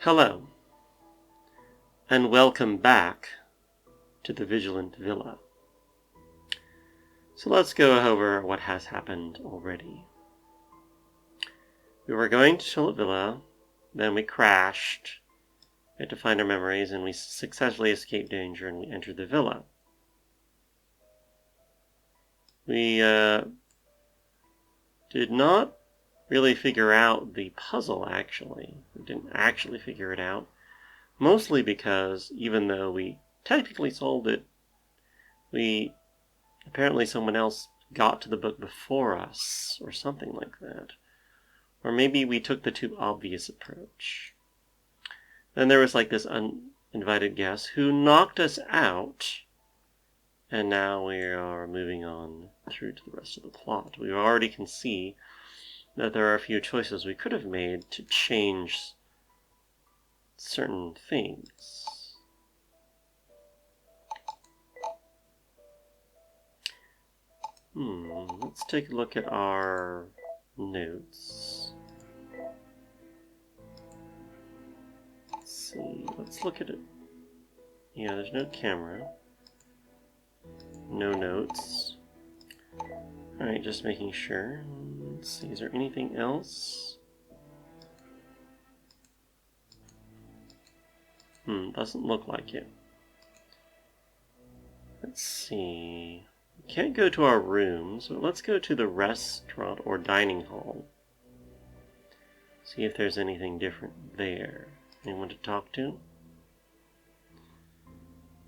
Hello, and welcome back to the Vigilant Villa. So let's go over what has happened already. We were going to Tulip Villa, then we crashed, we had to find our memories, and we successfully escaped danger and we entered the villa. We did not really figure out the puzzle, actually. We didn't actually figure it out. Mostly because, even though we technically solved it, apparently someone else got to the book before us, or something like that. Or maybe we took the too obvious approach. Then there was like this uninvited guest who knocked us out, and now we are moving on through to the rest of the plot. We already can see that there are a few choices we could have made to change certain things. Let's take a look at our notes. Let's see, let's look at it. Yeah, there's no camera. No notes. Alright, just making sure. Let's see, is there anything else? Doesn't look like it. Let's see. We can't go to our rooms, but let's go to the restaurant or dining hall. See if there's anything different there. Anyone to talk to?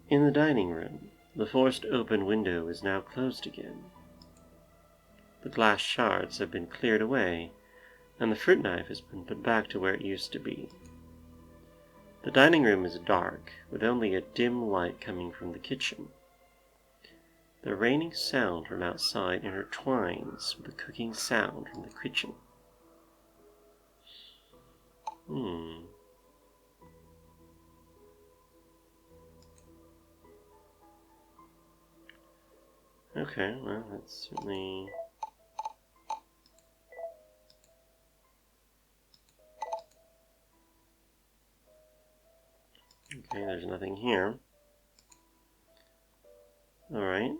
In the dining room, the forced open window is now closed again. The glass shards have been cleared away, and the fruit knife has been put back to where it used to be. The dining room is dark, with only a dim light coming from the kitchen. The raining sound from outside intertwines with the cooking sound from the kitchen. Okay, well, that's certainly... Okay, there's nothing here. Alright.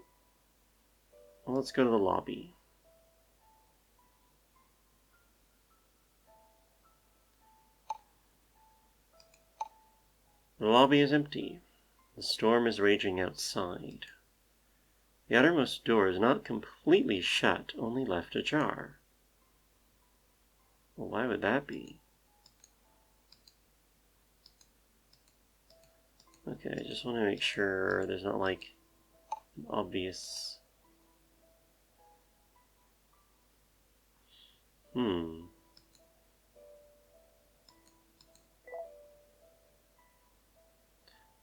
Well, let's go to the lobby. The lobby is empty. The storm is raging outside. The outermost door is not completely shut, only left ajar. Well, why would that be? Okay, I just want to make sure there's not like an obvious...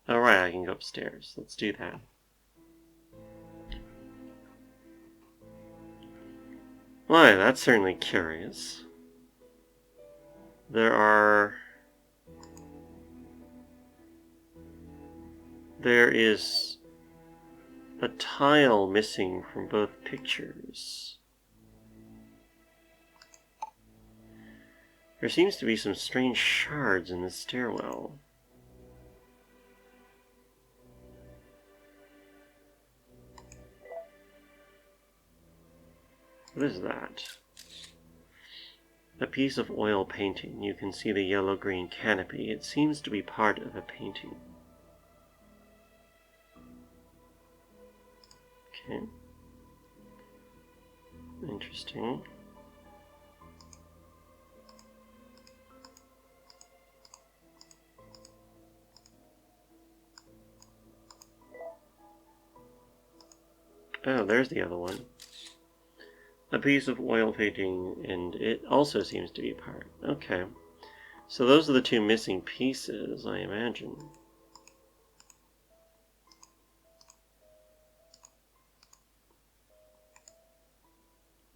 Alright, I can go upstairs. Let's do that. Why, that's certainly curious. There is a tile missing from both pictures. There seems to be some strange shards in the stairwell. What is that? A piece of oil painting. You can see the yellow-green canopy. It seems to be part of a painting. Okay. Interesting. Oh, there's the other one. A piece of oil painting, and it also seems to be part. Okay. So those are the two missing pieces, I imagine.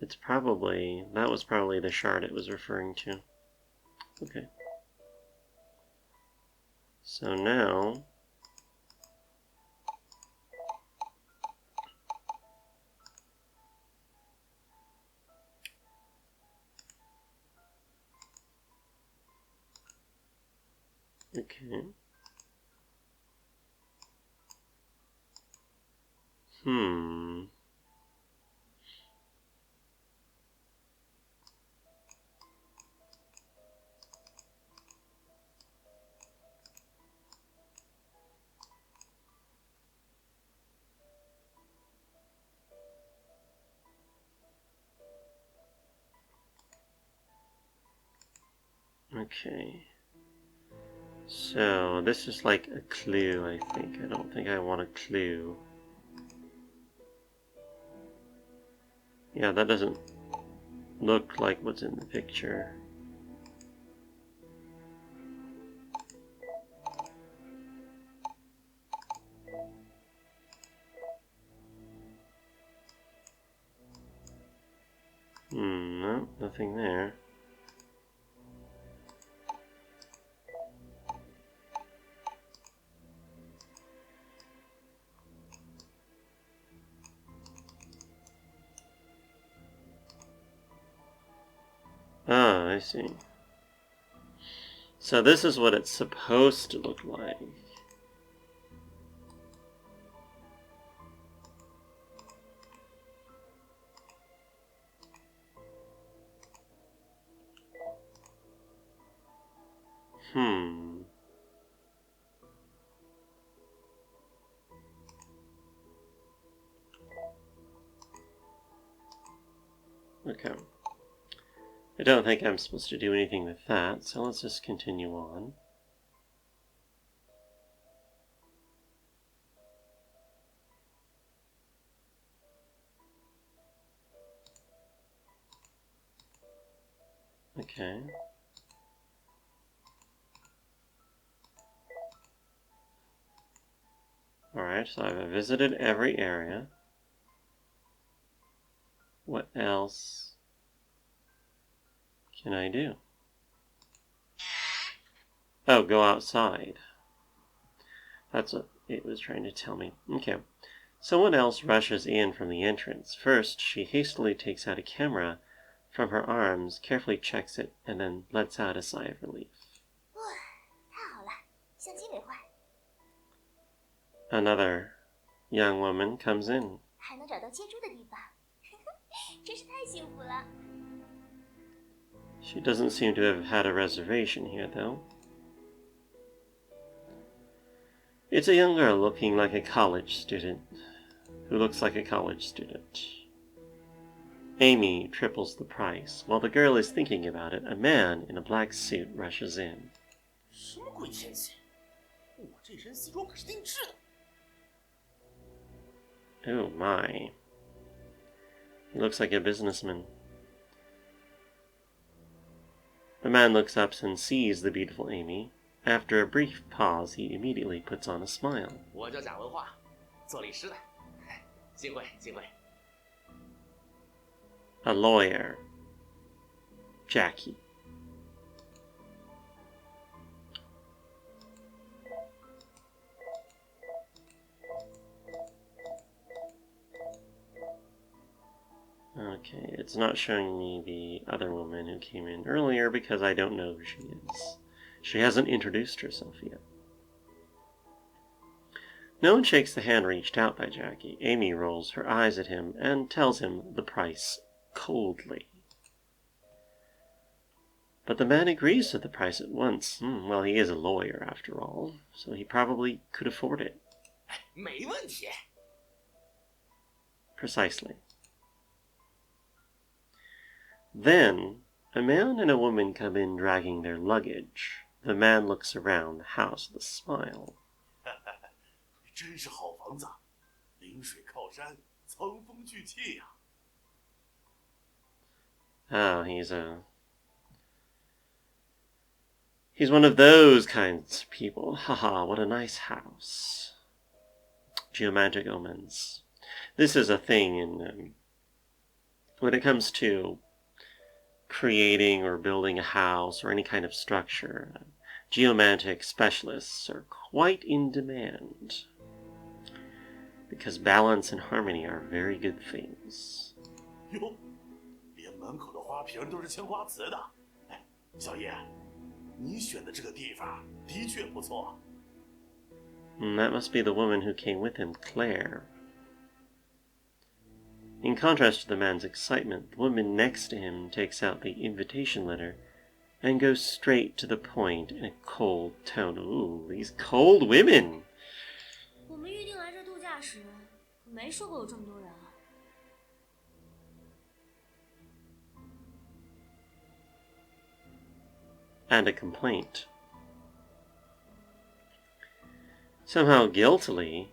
That was probably the shard it was referring to. Okay. So now... Okay. Okay. So, this is like a clue, I think. I don't think I want a clue. Yeah, that doesn't look like what's in the picture. No, nothing there. Ah, I see. So this is what it's supposed to look like. Okay. I don't think I'm supposed to do anything with that, so let's just continue on. Okay. Alright, so I've visited every area. What else can I do? Oh, go outside. That's what it was trying to tell me. Okay. Someone else rushes in from the entrance. First, she hastily takes out a camera from her arms, carefully checks it, and then lets out a sigh of relief. Another young woman comes in. She doesn't seem to have had a reservation here, though. It's a young girl looking like a college student, who looks like a college student. Amy triples the price. While the girl is thinking about it, a man in a black suit rushes in. Oh my. He looks like a businessman. The man looks up and sees the beautiful Amy. After a brief pause, he immediately puts on a smile. A lawyer. Jackie. Okay, it's not showing me the other woman who came in earlier because I don't know who she is. She hasn't introduced herself yet. No one shakes the hand reached out by Jackie. Amy rolls her eyes at him and tells him the price coldly. But the man agrees to the price at once. Well, he is a lawyer after all, so he probably could afford it. Precisely. Then, a man and a woman come in dragging their luggage. The man looks around the house with a smile. Oh, he's one of those kinds of people. Haha, what a nice house. Geomantic omens. This is a thing in when it comes to creating or building a house or any kind of structure. Geomantic specialists are quite in demand because balance and harmony are very good things. 哟，连门口的花瓶都是青花瓷的。哎，小叶，你选的这个地方的确不错。That must be the woman who came with him, Claire. In contrast to the man's excitement, the woman next to him takes out the invitation letter and goes straight to the point in a cold tone. Ooh, these cold women! 我们预定来这度假时，可没说过有这么多人啊。And a complaint. Somehow guiltily,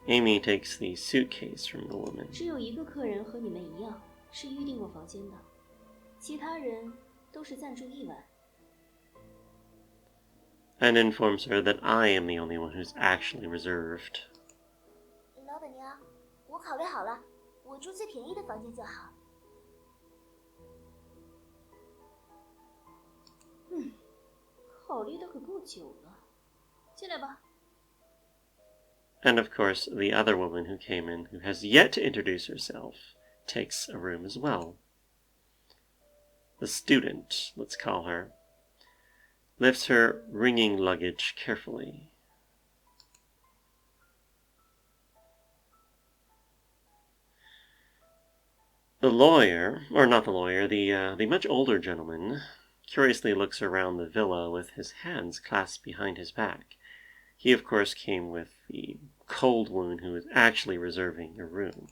Amy takes the suitcase from the woman. 只有一个客人和你们一样是预定过房间的，其他人都是暂住1晚。And informs her that I am the only one who's actually reserved. 老板娘，我考虑好了，我住最便宜的房间就好。考虑的可够久了，进来吧。And of course, the other woman who came in, who has yet to introduce herself, takes a room as well. The student, let's call her, lifts her ringing luggage carefully. The lawyer, or not the lawyer, the much older gentleman, curiously looks around the villa with his hands clasped behind his back. He, of course, came with the cold woman who was actually reserving a room.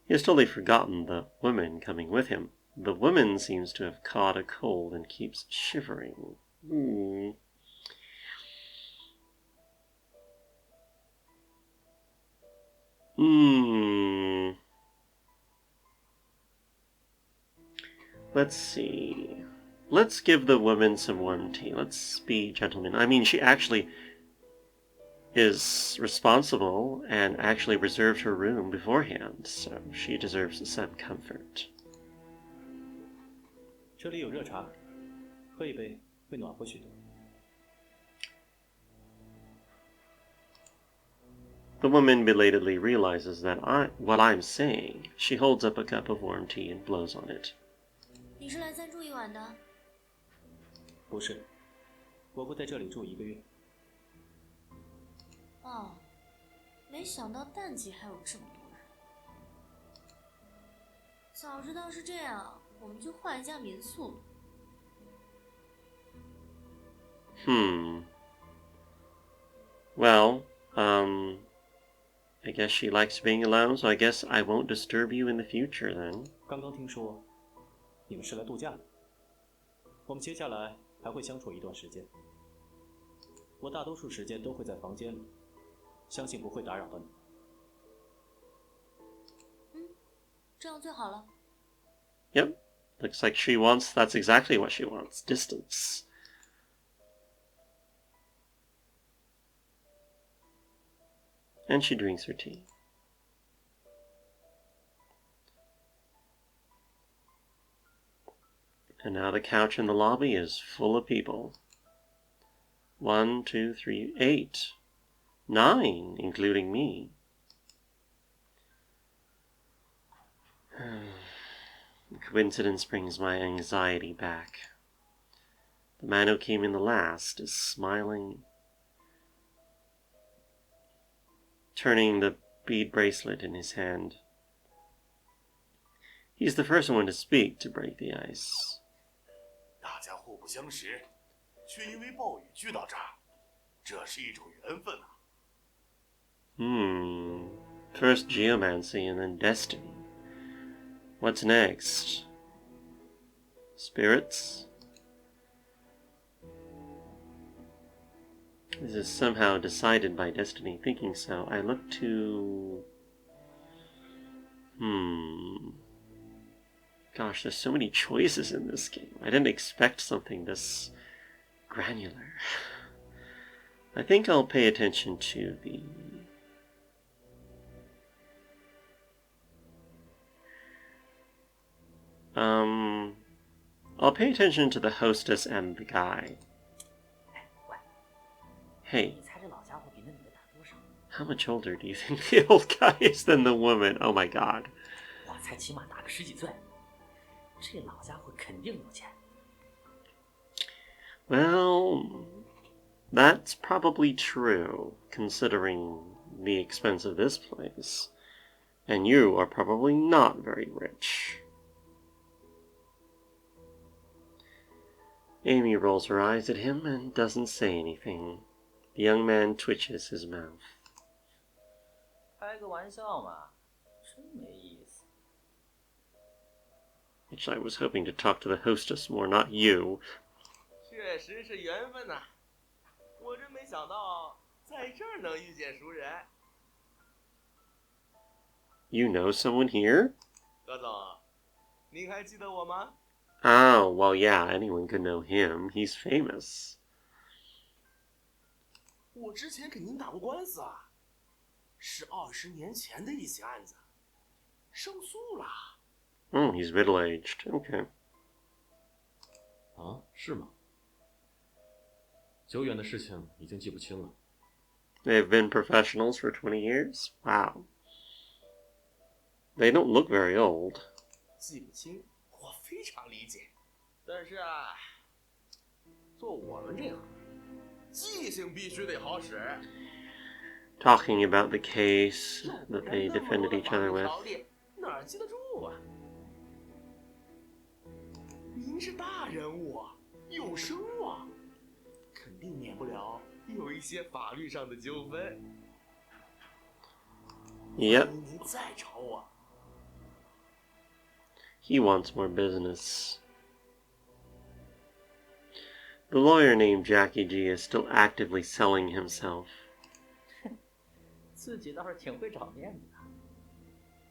He has totally forgotten the woman coming with him. The woman seems to have caught a cold and keeps shivering. Let's see. Let's give the woman some warm tea. Let's be gentlemen. I mean, she actually is responsible and actually reserved her room beforehand, so she deserves some comfort. 这里有热茶，喝一杯会暖和许多。The woman belatedly realizes that what I'm saying. She holds up a cup of warm tea and blows on it. 你是来暂住1晚的？不是，我会在这里住1个月。哦，没想到淡季还有这么多人。早知道是这样，我们就换一家民宿了。Well, I guess she likes being alone, so I guess I won't disturb you in the future then. 刚刚听说你们是来度假的，我们接下来还会相处一段时间。我大多数时间都会在房间里，相信不会打扰到你。这样最好了。Yep, looks like that's exactly what she wants, distance. And she drinks her tea. And now the couch in the lobby is full of people. 1, 2, 3, 8, 9, including me. The coincidence brings my anxiety back. The man who came in the last is smiling, turning the bead bracelet in his hand. He's the first one to speak to break the ice. 大家互不相识，却因为暴雨聚到这儿，这是一种缘分啊。First geomancy and then destiny. What's next? Spirits? This is somehow decided by destiny. Thinking so, I look to... Gosh, there's so many choices in this game. I didn't expect something this granular. I think I'll pay attention to the... I'll pay attention to the hostess and the guy. Hey, how much older do you think the old guy is than the woman? Oh my god. 我才起码大个10几岁，这老家伙肯定有钱。Well, that's probably true, considering the expense of this place. And you are probably not very rich. Amy rolls her eyes at him and doesn't say anything. The young man twitches his mouth. 开个玩笑嘛，真没意思。 Which I was hoping to talk to the hostess more, not you. 确实是缘分呐，我真没想到在这儿能遇见熟人。 You know someone here? 葛总，您还记得我吗？ Oh, well, yeah, anyone could know him. He's famous. 我之前给您打过官司啊，是20年前的一起案子，胜诉了。 Oh, he's middle-aged. Okay. 啊，是吗？久远的事情已经记不清了。 They've been professionals for 20 years? Wow. They don't look very old. 记不清，我非常理解。但是啊，做我们这行，记性必须得好使。 Talking about the case that they defended each other with. 哪儿记得住啊？您是大人物，有声望，肯定免不了有一些法律上的纠纷。 Yep, 您再找我。 he wants more business. The lawyer named Jackie G is still actively selling himself. 自己倒是挺会找面子的。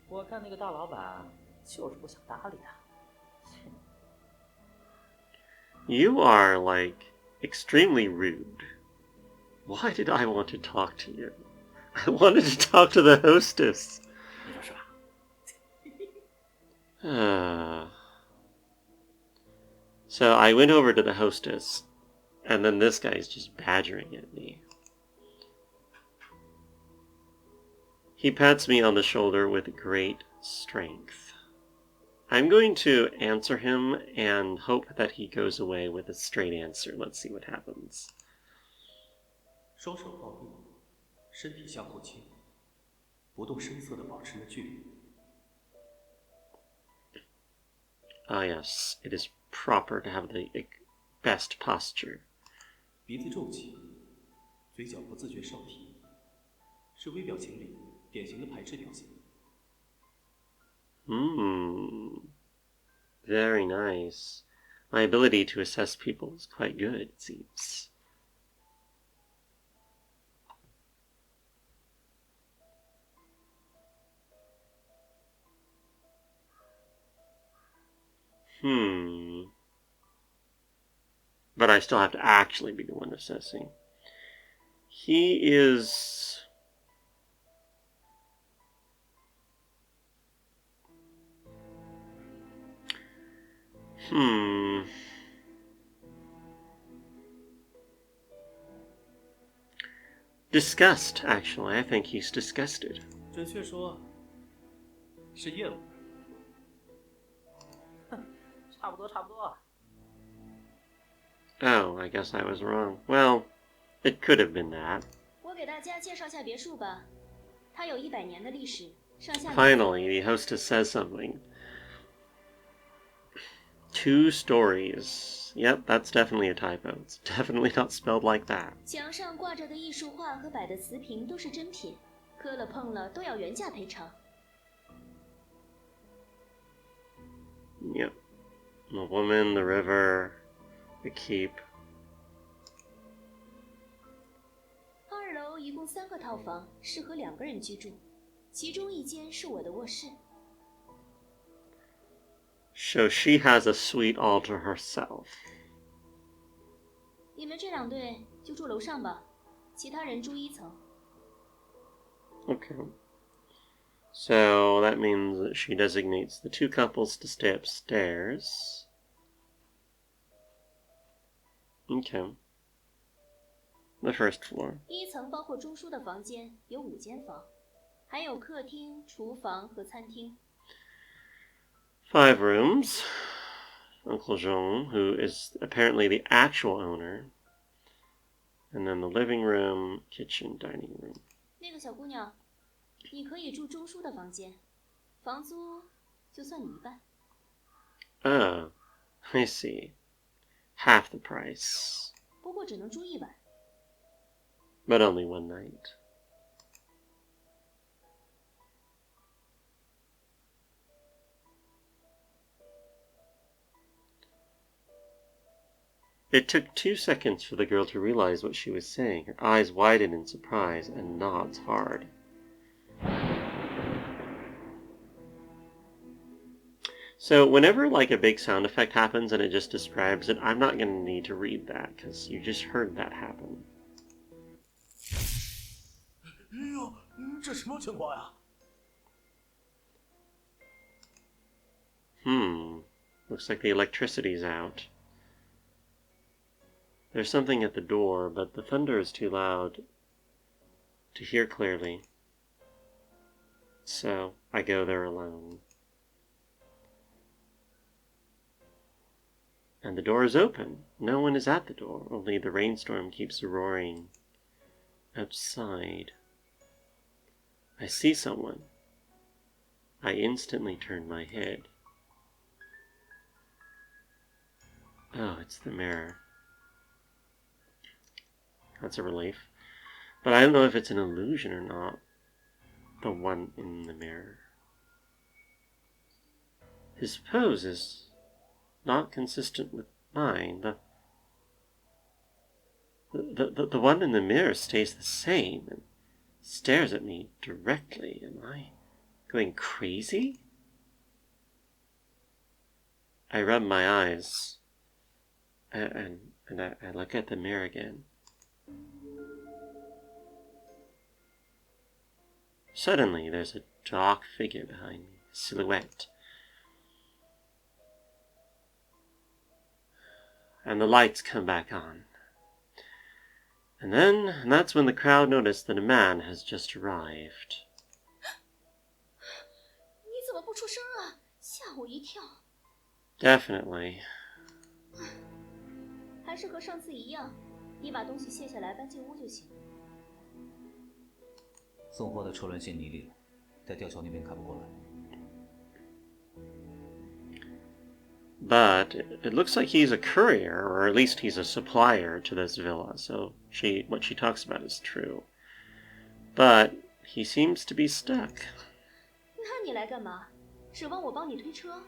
我看那个大老板就是不想搭理他。 You are, like, extremely rude. Why did I want to talk to you? I wanted to talk to the hostess. 你说是吧？ So I went over to the hostess, and then this guy's just badgering at me. He pats me on the shoulder with great strength. I'm going to answer him and hope that he goes away with a straight answer. Let's see what happens. 双手抱臂，身体向后倾，不动声色地保持着距离。 Ah, yes, it is proper to have the best posture. 鼻子皱起，嘴角不自觉上提，是微表情里典型的排斥表现。 Very nice. My ability to assess people is quite good, it seems. But I still have to actually be the one assessing. He is... Disgust, actually. I think he's disgusted. 准确说，是厌恶。差不多，差不多。 Oh, I guess I was wrong. Well, it could have been that. 我给大家介绍下别墅吧，它有100年的历史，上下。 Finally, the hostess says something. 2 stories. Yep, that's definitely a typo. It's definitely not spelled like that. 墙上挂着的艺术画和摆的瓷瓶都是真品，磕了碰了都要原价赔偿。 Yep. The woman, the river, the keep. 2楼一共3个套房，适合2个人居住，其中1间是我的卧室。 So she has a suite all to herself. 你们这2对就住楼上吧，其他人住1层。 Okay. So that means that she designates the 2 couples to stay upstairs. Okay. The first floor. 1层包括中枢的房间，有5间房，还有客厅、厨房和餐厅。 5 rooms. Uncle Zhong, who is apparently the actual owner. And then the living room, kitchen, dining room. 那个小姑娘，你可以住钟叔的房间，房租就算你一半。Oh, I see. Half the price. 不过只能住一晚。But only one night. It took 2 seconds for the girl to realize what she was saying. Her eyes widened in surprise and nods hard. So whenever like a big sound effect happens and it just describes it, I'm not going to need to read that because you just heard that happen. 哎呦，这什么情况呀？ Looks like the electricity's out. There's something at the door, but the thunder is too loud to hear clearly. So I go there alone. And the door is open. No one is at the door, only the rainstorm keeps roaring outside. I see someone. I instantly turn my head. Oh, it's the mirror. That's a relief. But I don't know if it's an illusion or not. The one in the mirror. His pose is not consistent with mine. The one in the mirror stays the same and stares at me directly. Am I going crazy? I rub my eyes and I look at the mirror again. Suddenly, there's a dark figure behind me, a silhouette. And the lights come back on. And that's when the crowd noticed that a man has just arrived. 你怎么不出声啊？吓我一跳。 Definitely. 还是和上次一样，你把东西卸下来搬进屋就行。 送货的车轮陷泥里了，在吊桥那边开不过来。 But it looks like he's a courier, or at least he's a supplier to this villa, so what she talks about is true. But he seems to be stuck. 那你来干嘛？指望我帮你推车？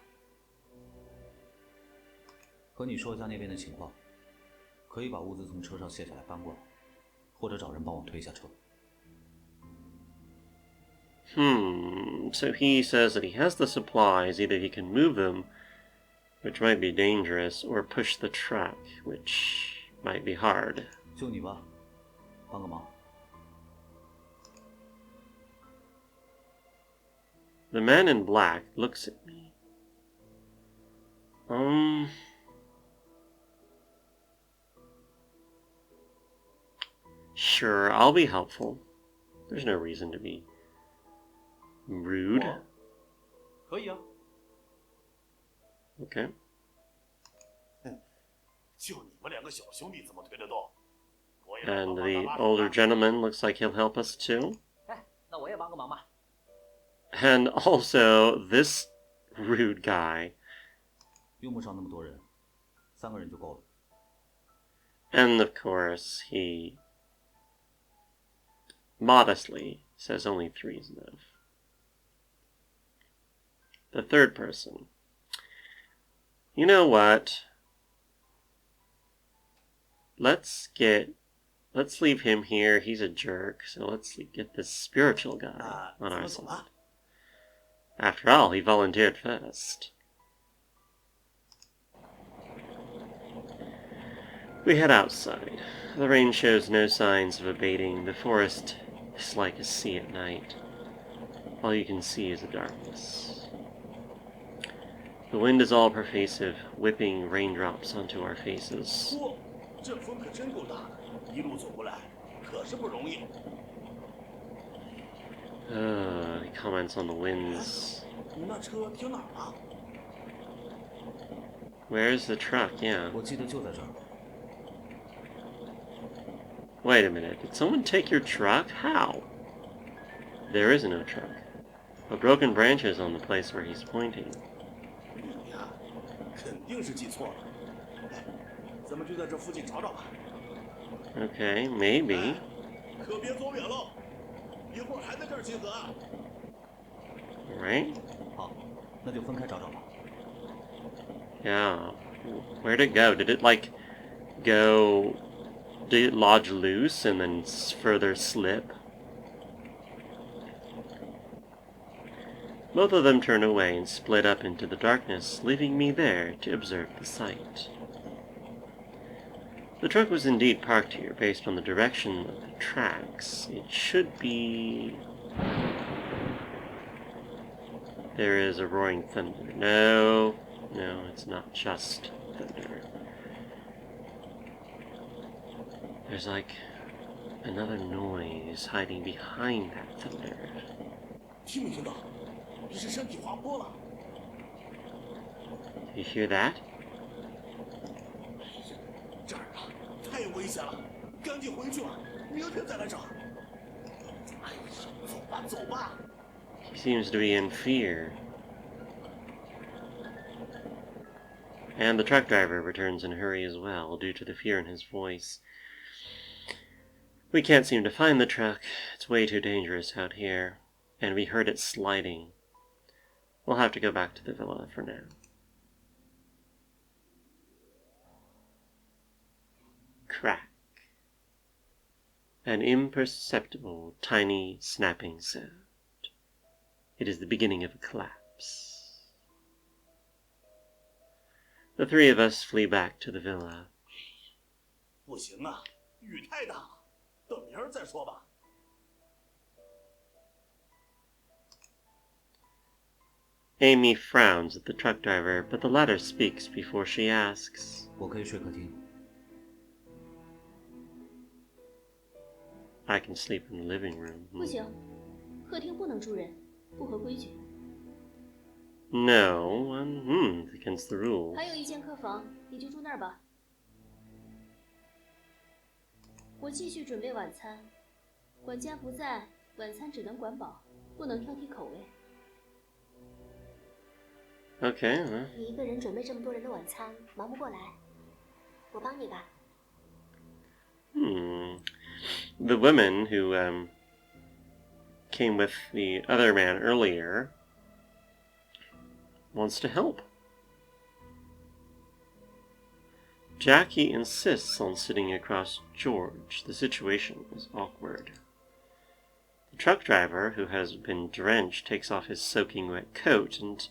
和你说一下那边的情况，可以把物资从车上卸下来搬过来，或者找人帮我推下车。 So he says that he has the supplies, either he can move them, which might be dangerous, or push the truck, which might be hard. 就你吧，帮个忙。 The man in black looks at me. Sure, I'll be helpful. There's no reason to be rude. 可以啊。 Okay. 就你们两个小兄弟怎么推得动？我也 And the older gentleman looks like he'll help us too. 哎，那我也帮个忙吧。 And also, this rude guy. 用不上那么多人，3个人就够了。 And of course, he modestly says only 3 is enough. The third person. You know what? Let's leave him here. He's a jerk. So let's get this spiritual guy on our side. After all, he volunteered first. We head outside. The rain shows no signs of abating. The forest is like a sea at night. All you can see is the darkness. The wind is all pervasive, whipping raindrops onto our faces. 嚯，这风可真够大的，一路走过来可是不容易。 He comments on the winds. 你那车停哪儿了？ Where's the truck? Yeah. 我记得就在这儿。 Wait a minute. Did someone take your truck? How? There is no truck. A broken branch is on the place where he's pointing. 你呀，肯定是记错了。哎，咱们就在这附近找找吧。 Okay, maybe. 可别走远喽，一会儿还在这儿集合啊。 Right? 好，那就分开找找吧。 Yeah. Where'd it go? Did it, like, go... Did it lodge loose and then further slip? Both of them turned away and split up into the darkness, leaving me there to observe the sight. The truck was indeed parked here, based on the direction of the tracks. It should be... There is a roaring thunder. No, it's not just thunder. There's like another noise hiding behind that thunder. 听没听到？这是山体滑坡了。 You hear that? 这儿啊，太危险了，赶紧回去吧，明天再来找。哎呀，走吧，走吧。 He seems to be in fear. And the truck driver returns in a hurry as well, due to the fear in his voice. We can't seem to find the truck. It's way too dangerous out here. And we heard it sliding. We'll have to go back to the villa for now. Crack. An imperceptible, tiny snapping sound. It is the beginning of a collapse. The three of us flee back to the villa. 不行啊，雨太大了，等明儿再说吧。 Amy frowns at the truck driver, but the latter speaks before she asks. 我可以睡客厅。 I can sleep in the living room. 不行，客厅不能住人，不合规矩。 No, against the rules. 还有一间客房，你就住那儿吧。我继续准备晚餐，管家不在，晚餐只能管饱，不能挑剔口味。 Okay, well. 你一个人准备这么多人的晚餐，忙不过来，我帮你吧。 The woman who came with the other man earlier wants to help. Jackie insists on sitting across George. The situation is awkward. The truck driver, who has been drenched, takes off his soaking wet coat and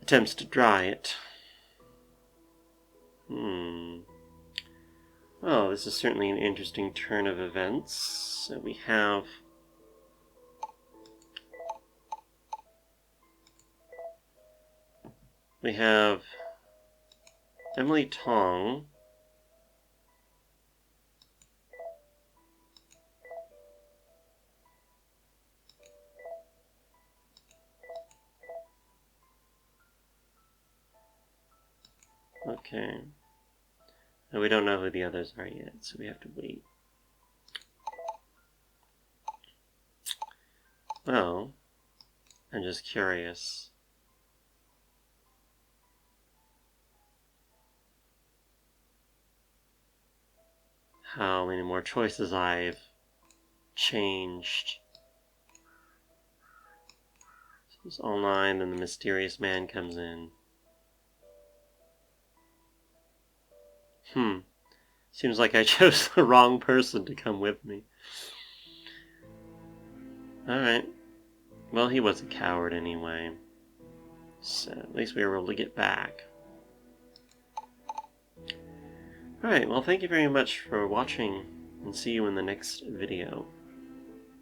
attempts to dry it. Oh, this is certainly an interesting turn of events. So we have Emily Tong. Okay. And we don't know who the others are yet, so we have to wait. Well, I'm just curious. How many more choices I've changed. So it's all 9, then the mysterious man comes in. Seems like I chose the wrong person to come with me. Alright. Well, he was a coward anyway. So, at least we were able to get back. Alright, well, thank you very much for watching, and see you in the next video.